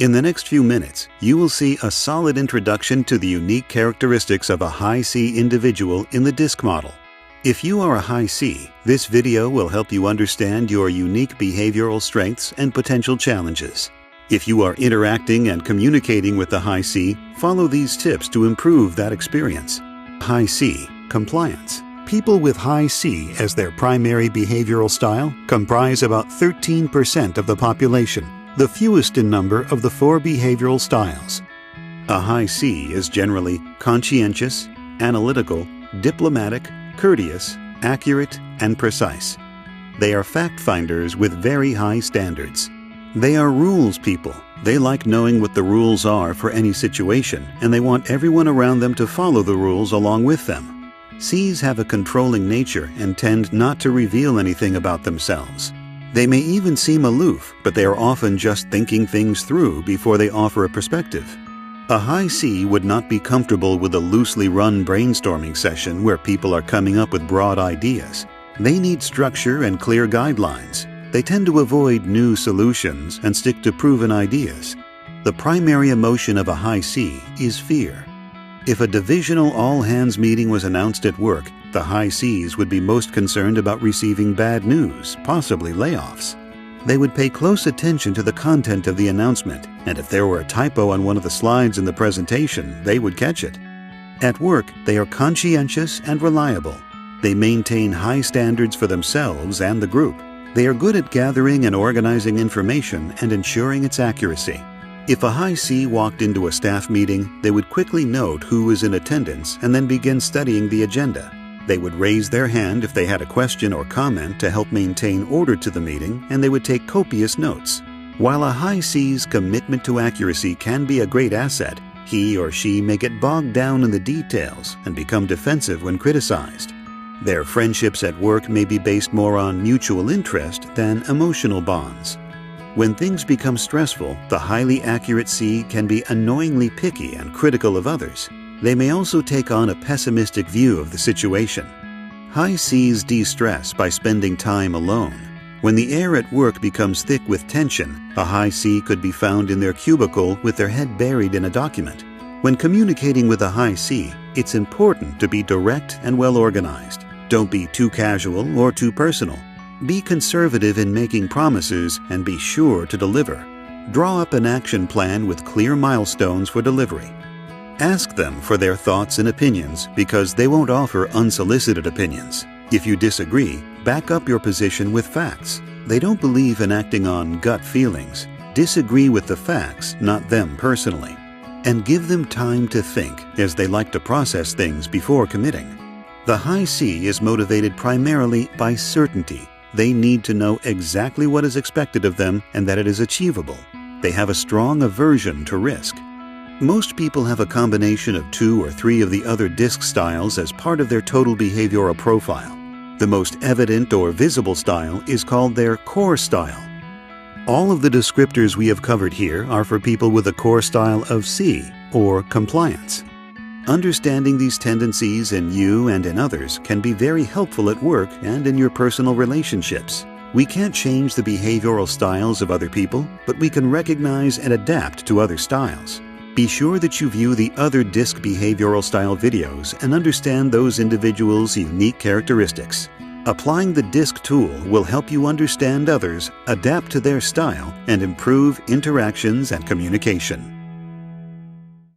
In the next few minutes, you will see a solid introduction to the unique characteristics of a high C individual in the DISC model. If you are a high C, this video will help you understand your unique behavioral strengths and potential challenges. If you are interacting and communicating with the high C, follow these tips to improve that experience. High C, compliance. People with high C as their primary behavioral style comprise about 13% of the population, the fewest in number of the 4 behavioral styles. A high C is generally conscientious, analytical, diplomatic, courteous, accurate, and precise. They are fact-finders with very high standards. They are rules people. They like knowing what the rules are for any situation, and they want everyone around them to follow the rules along with them. C's have a controlling nature and tend not to reveal anything about themselves. They may even seem aloof, but they are often just thinking things through before they offer a perspective. A high C would not be comfortable with a loosely run brainstorming session where people are coming up with broad ideas. They need structure and clear guidelines. They tend to avoid new solutions and stick to proven ideas. The primary emotion of a high C is fear. If a divisional all-hands meeting was announced at work, the high Cs would be most concerned about receiving bad news, possibly layoffs. They would pay close attention to the content of the announcement, and if there were a typo on one of the slides in the presentation, they would catch it. At work, they are conscientious and reliable. They maintain high standards for themselves and the group. They are good at gathering and organizing information and ensuring its accuracy. If a high C walked into a staff meeting, they would quickly note who was in attendance and then begin studying the agenda. They would raise their hand if they had a question or comment to help maintain order to the meeting, and they would take copious notes. While a high C's commitment to accuracy can be a great asset, he or she may get bogged down in the details and become defensive when criticized. Their friendships at work may be based more on mutual interest than emotional bonds. When things become stressful, the highly accurate C can be annoyingly picky and critical of others. They may also take on a pessimistic view of the situation. High Cs de-stress by spending time alone. When the air at work becomes thick with tension, a high C could be found in their cubicle with their head buried in a document. When communicating with a high C, it's important to be direct and well-organized. Don't be too casual or too personal. Be conservative in making promises and be sure to deliver. Draw up an action plan with clear milestones for delivery. Ask them for their thoughts and opinions because they won't offer unsolicited opinions. If you disagree, back up your position with facts. They don't believe in acting on gut feelings. Disagree with the facts, not them personally. And give them time to think, as they like to process things before committing. The high C is motivated primarily by certainty. They need to know exactly what is expected of them and that it is achievable. They have a strong aversion to risk. Most people have a combination of 2 or 3 of the other DISC styles as part of their total behavioral profile. The most evident or visible style is called their core style. All of the descriptors we have covered here are for people with a core style of C, or compliance. Understanding these tendencies in you and in others can be very helpful at work and in your personal relationships. We can't change the behavioral styles of other people, but we can recognize and adapt to other styles. Be sure that you view the other DISC behavioral style videos and understand those individuals' unique characteristics. Applying the DISC tool will help you understand others, adapt to their style, and improve interactions and communication.